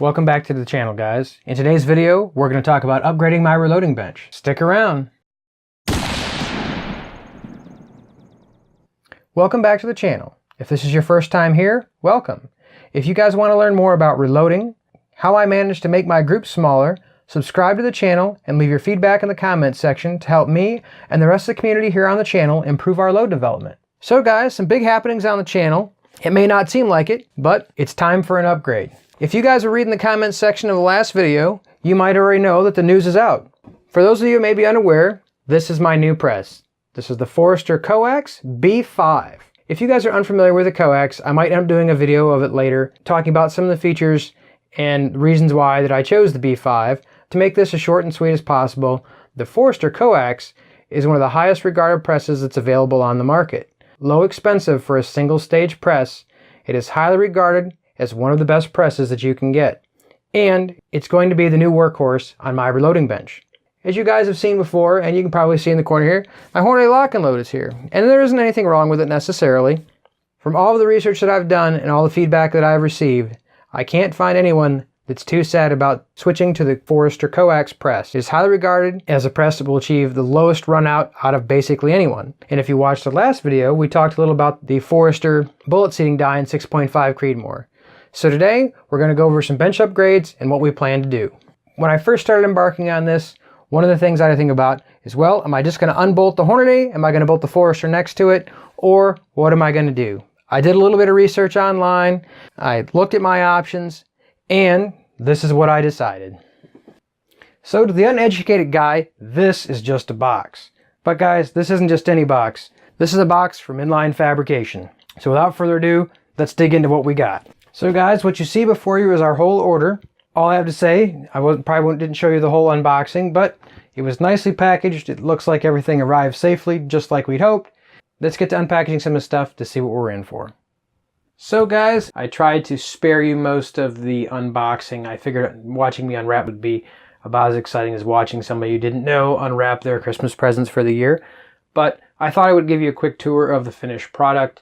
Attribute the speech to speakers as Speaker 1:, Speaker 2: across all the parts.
Speaker 1: Welcome back to the channel, guys. In today's video, we're going to talk about upgrading my reloading bench. Stick around. Welcome back to the channel. If this is your first time here, welcome. If you guys want to learn more about reloading, how I managed to make my group smaller, subscribe to the channel and leave your feedback in the comments section to help me and the rest of the community here on the channel improve our load development. So guys, some big happenings on the channel. It may not seem like it, but it's time for an upgrade. If you guys are reading the comments section of the last video, you might already know that the news is out. For those of you who may be unaware, this is my new press. This is the Forester Coax B5. If you guys are unfamiliar with the Coax, I might end up doing a video of it later, talking about some of the features and reasons why that I chose the B5. To make this as short and sweet as possible, the Forester Coax is one of the highest regarded presses that's available on the market. Low expensive for a single stage press, it is highly regarded as one of the best presses that you can get. And it's going to be the new workhorse on my reloading bench. As you guys have seen before, and you can probably see in the corner here, my Hornady lock and load is here. And there isn't anything wrong with it necessarily. From all of the research that I've done and all the feedback that I've received, I can't find anyone that's too sad about switching to the Forester Coax press. It is highly regarded as a press that will achieve the lowest run out of basically anyone. And if you watched the last video, we talked a little about the Forester bullet seating die in 6.5 Creedmoor. So today, we're going to go over some bench upgrades and what we plan to do. When I first started embarking on this, one of the things I had to think about is, well, am I just going to unbolt the Hornady? Am I going to bolt the Forester next to it? Or what am I going to do? I did a little bit of research online. I looked at my options, and this is what I decided. So to the uneducated guy, this is just a box. But guys, this isn't just any box. This is a box from InLine Fabrication. So without further ado, let's dig into what we got. So guys, what you see before you is our whole order. All I have to say, didn't show you the whole unboxing, but it was nicely packaged. It looks like everything arrived safely, just like we'd hoped. Let's get to unpackaging some of the stuff to see what we're in for. So guys, I tried to spare you most of the unboxing. I figured watching me unwrap would be about as exciting as watching somebody you didn't know unwrap their Christmas presents for the year. But I thought I would give you a quick tour of the finished product.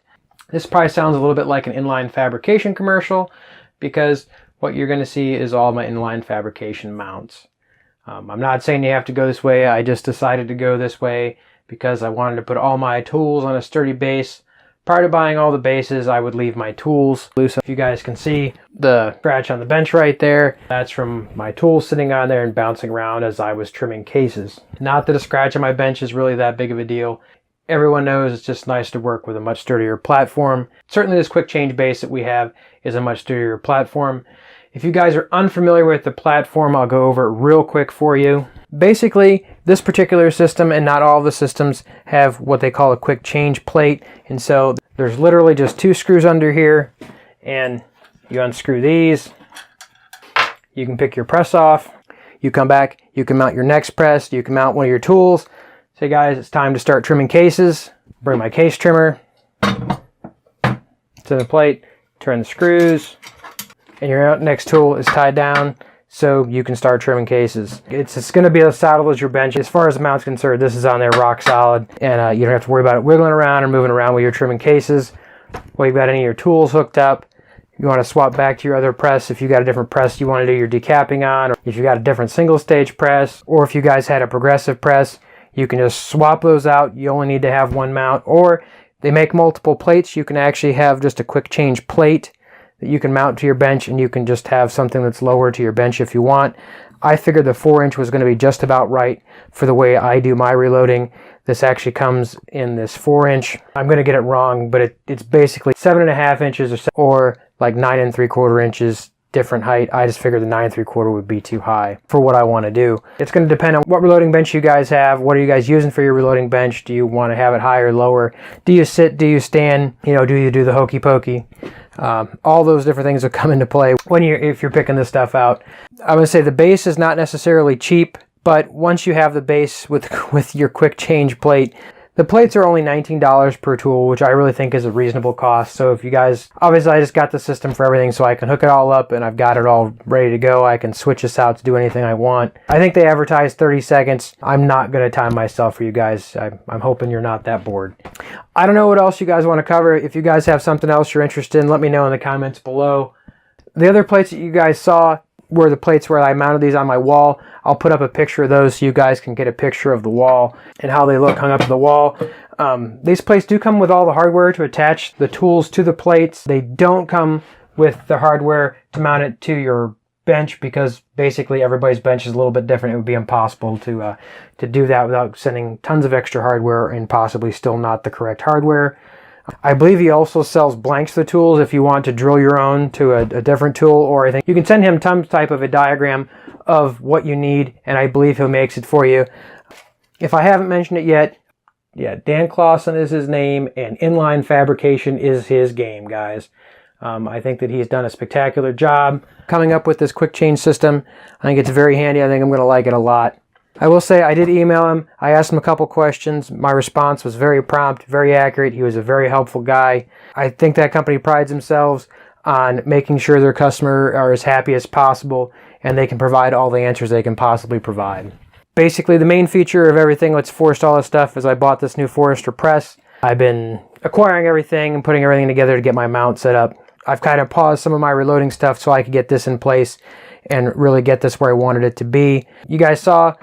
Speaker 1: This probably sounds a little bit like an InLine Fabrication commercial because what you're going to see is all my InLine Fabrication mounts. I'm not saying you have to go this way. I just decided to go this way because I wanted to put all my tools on a sturdy base. Prior to buying all the bases, I would leave my tools loose. If you guys can see the scratch on the bench right there, that's from my tools sitting on there and bouncing around as I was trimming cases. Not that a scratch on my bench is really that big of a deal. Everyone knows it's just nice to work with a much sturdier platform. Certainly this quick change base that we have is a much sturdier platform. If you guys are unfamiliar with the platform, I'll go over it real quick for you. Basically, this particular system and not all of the systems have what they call a quick change plate. And so there's literally just two screws under here and you unscrew these. You can pick your press off. You come back, you can mount your next press, you can mount one of your tools. Say guys, it's time to start trimming cases. Bring my case trimmer to the plate, turn the screws, and your next tool is tied down so you can start trimming cases. It's going to be as solid as your bench. As far as the mount's concerned, this is on there rock solid, and you don't have to worry about it wiggling around or moving around while you're trimming cases. While you've got any of your tools hooked up, you want to swap back to your other press. If you got a different press you want to do your decapping on, or if you got a different single stage press, or if you guys had a progressive press, you can just swap those out. You only need to have one mount, or they make multiple plates. You can actually have just a quick change plate that you can mount to your bench, and you can just have something that's lower to your bench if you want. I figured the 4-inch was going to be just about right for the way I do my reloading. This actually comes in this 4-inch. I'm going to get it wrong, but it's basically 7.5 inches or like 9 3/4 inches different height. I just figured the 9 3/4 would be too high for what I want to do. It's going to depend on what reloading bench you guys have. What are you guys using for your reloading bench? Do you want to have it higher or lower? Do you sit? Do you stand? Do you do the hokey pokey? All those different things will come into play if you're picking this stuff out. I'm going to say the base is not necessarily cheap, but once you have the base with your quick change plate, the plates are only $19 per tool, which I really think is a reasonable cost. So if you guys, obviously I just got the system for everything so I can hook it all up and I've got it all ready to go. I can switch this out to do anything I want. I think they advertise 30 seconds. I'm not going to time myself for you guys. I'm hoping you're not that bored. I don't know what else you guys want to cover. If you guys have something else you're interested in, let me know in the comments below. The other plates that you guys saw were the plates where I mounted these on my wall. I'll put up a picture of those so you guys can get a picture of the wall and how they look hung up to the wall. These plates do come with all the hardware to attach the tools to the plates. They don't come with the hardware to mount it to your bench, because basically everybody's bench is a little bit different. It would be impossible to do that without sending tons of extra hardware and possibly still not the correct hardware. I believe he also sells blanks to the tools if you want to drill your own to a different tool, or I think you can send him some type of a diagram of what you need, and I believe he makes it for you. If I haven't mentioned it yet, yeah, Dan Clausen is his name, and InLine Fabrication is his game, guys. I think that he's done a spectacular job coming up with this quick change system. I think it's very handy. I think I'm going to like it a lot. I will say I did email him. I asked him a couple questions. My response was very prompt, very accurate. He was a very helpful guy. I think that company prides themselves on making sure their customer are as happy as possible, and they can provide all the answers they can possibly provide. Basically, the main feature of everything that's forced all this stuff is I bought this new Forester press. I've been acquiring everything and putting everything together to get my mount set up. I've kind of paused some of my reloading stuff so I could get this in place and really get this where I wanted it to be. You guys saw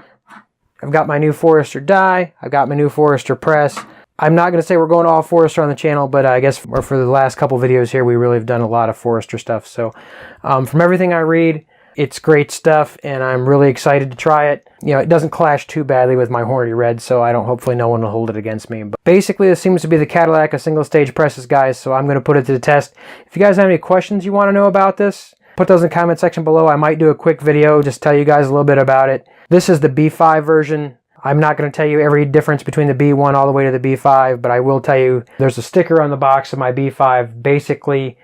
Speaker 1: I've got my new Forester die. I've got my new Forester press. I'm not going to say we're going all Forester on the channel, but I guess for the last couple videos here, we really have done a lot of Forester stuff. So from everything I read, it's great stuff, and I'm really excited to try it. You know, it doesn't clash too badly with my Hornady Red, so hopefully no one will hold it against me. But basically, this seems to be the Cadillac of single-stage presses, guys, so I'm going to put it to the test. If you guys have any questions you want to know about this, put those in the comment section below. I might do a quick video, just tell you guys a little bit about it. This is the B5 version. I'm not going to tell you every difference between the B1 all the way to the B5, but I will tell you there's a sticker on the box of my B5 basically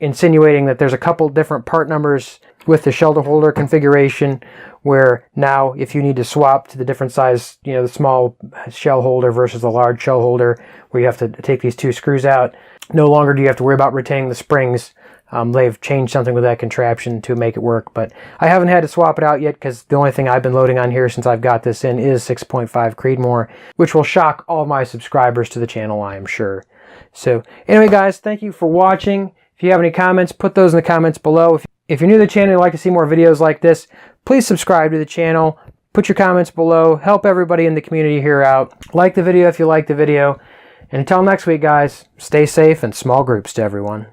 Speaker 1: insinuating that there's a couple different part numbers with the shelter holder configuration, where now if you need to swap to the different size, you know, the small shell holder versus the large shell holder, where you have to take these two screws out, no longer do you have to worry about retaining the springs. They've changed something with that contraption to make it work, but I haven't had to swap it out yet because the only thing I've been loading on here since I've got this in is 6.5 Creedmoor, which will shock all my subscribers to the channel, I am sure. So anyway, guys, thank you for watching. If you have any comments, put those in the comments below. If you're new to the channel and you'd like to see more videos like this, please subscribe to the channel. Put your comments below. Help everybody in the community here out. Like the video if you like the video. And until next week, guys, stay safe and small groups to everyone.